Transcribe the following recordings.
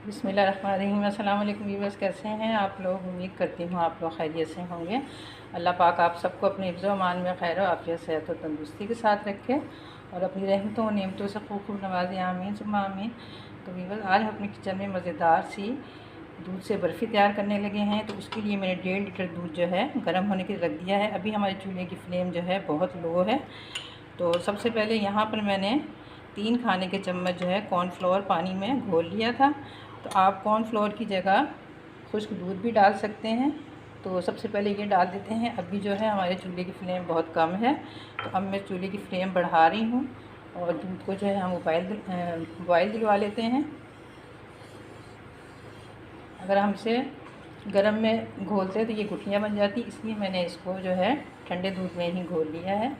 बिस्मिल्लाहिर्रहमानिर्रहीम। अस्सलाम वालेकुम व्यूअर्स, कैसे हैं आप लोग? उम्मीद करती हूँ आप लोग खैरियत से होंगे। अल्लाह पाक आप सबको अपने हिफ्ज़ व अमान में खैर और आफियत, सेहत और तंदुरुस्ती के साथ रखे और अपनी रहमतों और नेमतों से खूब खूब नवाज़े। आमीन सुम्मा आमीन। तो व्यूअर्स, आज हम अपने किचन में मज़ेदार सी दूध से बर्फ़ी तैयार करने लगे हैं। तो उसके लिए मैंने 1.5 लीटर दूध जो है गर्म होने के रख दिया है। अभी हमारे चूल्हे की फ्लेम जो है बहुत लो है। तो सबसे पहले यहाँ पर मैंने 3 खाने के चम्मच जो है कॉर्नफ्लोर पानी में घोल लिया था। तो आप कॉर्नफ्लोर की जगह खुश्क दूध भी डाल सकते हैं। तो सबसे पहले ये डाल देते हैं। अभी जो है हमारे चूल्हे की फ्लेम बहुत कम है, तो अब मैं चूल्हे की फ्लेम बढ़ा रही हूँ और दूध को जो है हम बॉयल दिलवा लेते हैं। अगर हम इसे गर्म में घोलते हैं तो ये गुठलियाँ बन जाती, इसलिए मैंने इसको जो है ठंडे दूध में ही घोल लिया है।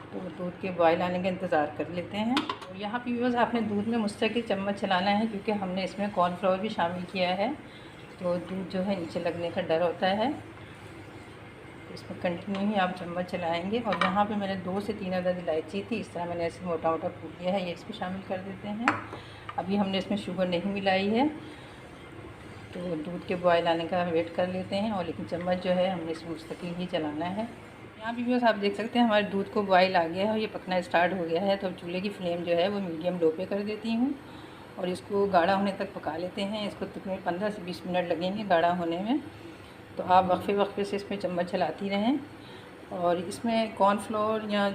तो दूध के बॉयल आने का इंतज़ार कर लेते हैं। तो यहाँ पे व्यूअर्स, आपने दूध में मुस्तकिल चम्मच चलाना है, क्योंकि हमने इसमें कॉर्नफ्लोर भी शामिल किया है, तो दूध जो है नीचे लगने का डर होता है। तो इसमें कंटिन्यू ही आप चम्मच चलाएँगे। और यहाँ पे मैंने 2 से 3 अदद इलायची थी, इस तरह मैंने ऐसे मोटा मोटा कूट लिया है, ये इसमें शामिल कर देते हैं। अभी हमने इसमें शुगर नहीं मिलाई है, तो दूध के बॉयल आने का वेट कर लेते हैं। और लेकिन चम्मच जो है हमने इसमें मुस्तकिल ही चलाना है। यहाँ भी बस आप देख सकते हैं हमारे दूध को बॉयल आ गया है और ये पकना स्टार्ट हो गया है। तो अब चूल्हे की फ्लेम जो है वो मीडियम लो पे कर देती हूँ और इसको गाढ़ा होने तक पका लेते हैं। इसको तकरीबन 15 से 20 मिनट लगेंगे गाढ़ा होने में। तो आप वक्फे से इसमें चम्मच चलाती रहें। और इसमें कॉर्नफ्लोर या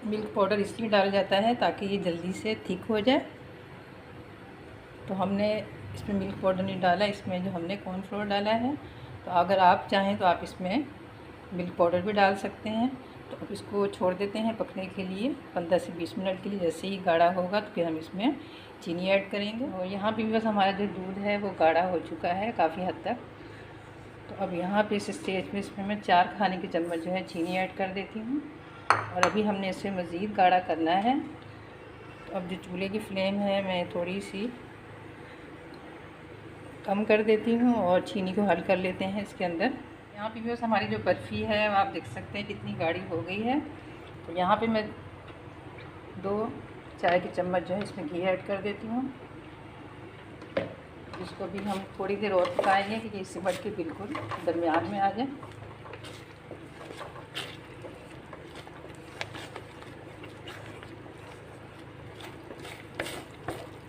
मिल्क पाउडर इसलिए डाला जाता है ताकि ये जल्दी से थिक हो जाए। तो हमने इसमें मिल्क पाउडर नहीं डाला, इसमें जो हमने कॉर्नफ्लोर डाला है। तो अगर आप चाहें तो आप इसमें मिल्क पाउडर भी डाल सकते हैं। तो अब इसको छोड़ देते हैं पकने के लिए 15 से 20 मिनट के लिए। जैसे ही गाढ़ा होगा तो फिर हम इसमें चीनी ऐड करेंगे। और यहाँ भी बस हमारा जो दूध है वो गाढ़ा हो चुका है काफ़ी हद तक। तो अब यहाँ पे इस स्टेज पे इसमें मैं 4 खाने के चम्मच जो है चीनी ऐड कर देती हूँ। और अभी हमने इसे मज़ीद गाढ़ा करना है। तो अब जो चूल्हे की फ्लेम है मैं थोड़ी सी कम कर देती हूँ और चीनी को हल कर लेते हैं इसके अंदर। यहाँ पे बस हमारी जो बर्फ़ी है आप देख सकते हैं कितनी गाढ़ी हो गई है। तो यहाँ पे मैं 2 चाय के चम्मच जो है इसमें घी ऐड कर देती हूँ। इसको भी हम थोड़ी देर और पकाएंगे कि ये सिमट के बिल्कुल दरमियान में आ जाए।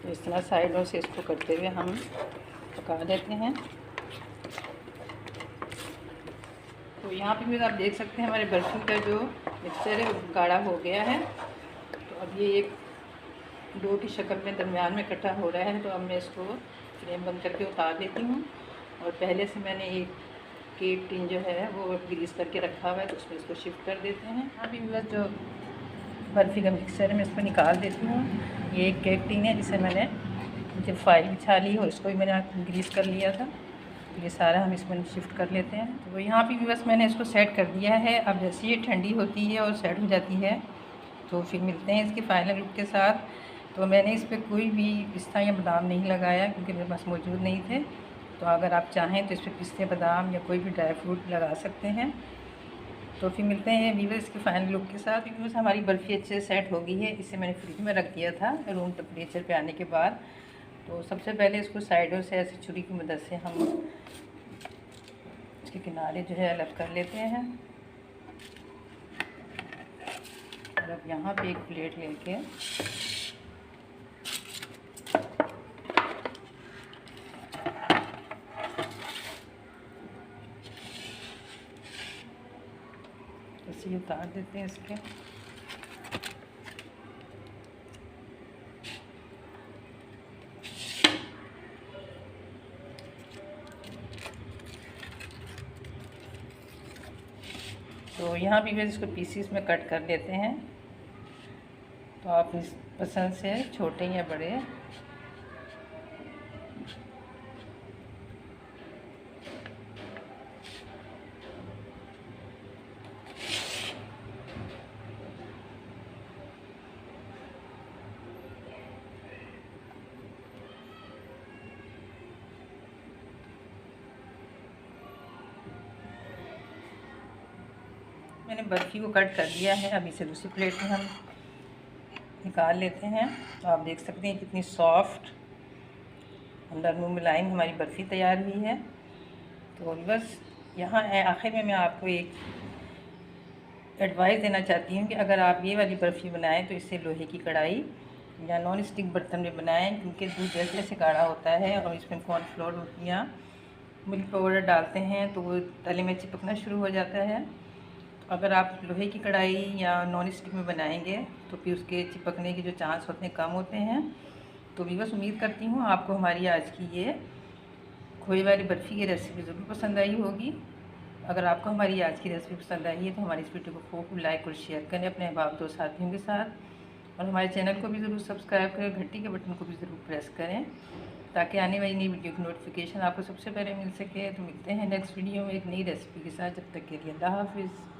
तो इस तरह साइडों से इसको करते हुए हम पका लेते हैं। तो यहाँ पे भी आप देख सकते हैं हमारे बर्फ़ी का जो मिक्सचर है वो गाढ़ा हो गया है। तो अब ये एक डो की शक्ल में दरमियान में इकट्ठा हो रहा है। तो अब मैं इसको फ्लेम बंद करके उतार देती हूँ। और पहले से मैंने एक केक टिन जो है वो ग्रीस करके रखा हुआ है, तो उसमें इसको शिफ्ट कर देते हैं। अभी बस जो बर्फ़ी का मिक्सचर है मैं इसमें निकाल देती हूँ। ये एक केक टिन है जिसे मैंने जब फाइल बिछा ली हो, इसको भी मैंने ग्रीस कर लिया था। ये सारा हम इसमें शिफ्ट कर लेते हैं। तो यहाँ पे भी बस मैंने इसको सेट कर दिया है। अब जैसे ये ठंडी होती है और सेट हो जाती है तो फिर मिलते हैं इसके फाइनल लुक के साथ। तो मैंने इस पर कोई भी पिस्ता या बादाम नहीं लगाया क्योंकि मेरे पास मौजूद नहीं थे। तो अगर आप चाहें तो इस पर पिस्ते, बादाम या कोई भी ड्राई फ्रूट लगा सकते हैं। तो फिर मिलते हैं व्यूअर्स इसके फाइनल लुक के साथ। व्यूअर्स, हमारी बर्फ़ी अच्छे से सेट हो गई है। इसे मैंने फ्रिज में रख दिया था रूम टेम्परेचर पे आने के बाद। तो सबसे पहले इसको साइडों से ऐसे छुरी की मदद से हम इसके किनारे जो है अलग कर लेते हैं। और अब यहाँ पे एक प्लेट लेके इसे उतार देते हैं इसके। तो यहाँ भी मैं इसको पीसीस में कट कर लेते हैं। तो आप इस पसंद से छोटे या बड़े मैंने बर्फ़ी को कट कर लिया है। अब इसे दूसरी प्लेट में हम निकाल लेते हैं। तो आप देख सकते हैं कितनी सॉफ्ट नरम मुलायम हमारी बर्फ़ी तैयार हुई है। तो बस यहाँ आखिर में मैं आपको एक एडवाइस देना चाहती हूँ कि अगर आप ये वाली बर्फ़ी बनाएं तो इससे लोहे की कढ़ाई या नॉन स्टिक बर्तन में बनाएं, क्योंकि दूध जैसे जैसे गाढ़ा होता है और इसमें कॉर्नफ्लोर या मिल्क पाउडर डालते हैं तो वो तले में चिपकना शुरू हो जाता है। तो अगर आप लोहे की कढ़ाई या नॉन स्टिक में बनाएंगे तो फिर उसके चिपकने के जो चांस होते हैं कम होते हैं। तो भी बस उम्मीद करती हूँ आपको हमारी आज की ये खोए वाली बर्फ़ी की रेसिपी ज़रूर पसंद आई होगी। अगर आपको हमारी आज की रेसिपी पसंद आई है तो हमारी इस वीडियो को खूब लाइक और शेयर करें अपने अहबाब दोस्त साथियों के साथ, और हमारे चैनल को भी ज़रूर सब्सक्राइब करें, घंटी के बटन को भी ज़रूर प्रेस करें ताकि आने वाली नई वीडियो की नोटिफिकेशन आपको सबसे पहले मिल सके। तो मिलते हैं नेक्स्ट वीडियो में एक नई रेसिपी के साथ। जब तक के लिए अल्लाह हाफ़िज़।